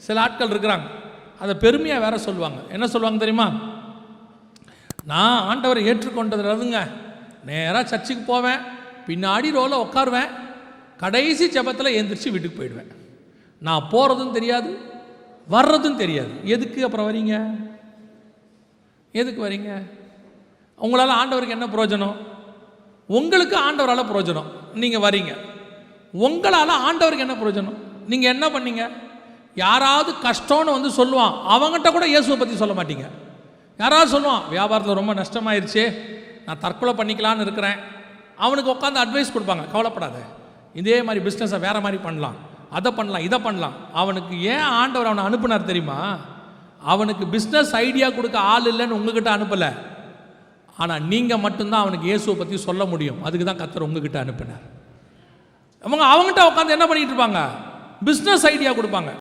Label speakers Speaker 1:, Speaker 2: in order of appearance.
Speaker 1: சில ஆட்கள் இருக்கிறாங்க, அதை பெருமையாக வேற சொல்லுவாங்க. என்ன சொல்லுவாங்க தெரியுமா? நான் ஆண்டவரை ஏற்றுக்கொண்டதுலதுங்க நேராக சர்ச்சுக்கு போவேன், பின்னாடி ரோவில் உட்காருவேன், கடைசி ஜெபத்தில் எழுந்திரிச்சு வீட்டுக்கு போயிடுவேன். நான் போகிறதும் தெரியாது, வர்றதும் தெரியாது. எதுக்கு அப்புறம் வரீங்க? எதுக்கு வரீங்க? உங்களால் ஆண்டவருக்கு என்ன பிரயோஜனம்? உங்களுக்கு ஆண்டவரால் பிரயோஜனம். நீங்கள் வரீங்க, உங்களால் ஆண்டவருக்கு என்ன பிரயோஜனம்? நீங்கள் என்ன பண்ணீங்க? யாராவது கஷ்டம்னு வந்து சொல்லுவான், அவங்ககிட்ட கூட இயேசுவை பற்றி சொல்ல மாட்டீங்க. யாராவது சொல்லுவான், வியாபாரத்தில் ரொம்ப நஷ்டமாயிருச்சு, நான் தற்கொலை பண்ணிக்கலான்னு இருக்கிறேன், அவனுக்கு உட்காந்து அட்வைஸ் கொடுப்பாங்க, கவலைப்படாத, இதே மாதிரி பிஸ்னஸை வேறு மாதிரி பண்ணலாம், அதை பண்ணலாம், இதை பண்ணலாம். அவனுக்கு ஏன் ஆண்டவர் அவனை அனுப்புனார் தெரியுமா? அவனுக்கு பிஸ்னஸ் ஐடியா கொடுக்க ஆள் இல்லைன்னு உங்ககிட்ட அனுப்பலை, ஆனால் நீங்கள் மட்டும்தான் அவனுக்கு இயேசுவை பற்றி சொல்ல முடியும். அதுக்கு தான் கர்த்தர் உங்ககிட்ட அனுப்பினார். அவங்ககிட்ட உட்காந்து என்ன பண்ணிட்டு இருப்பாங்க? பிஸ்னஸ் ஐடியா கொடுப்பாங்க.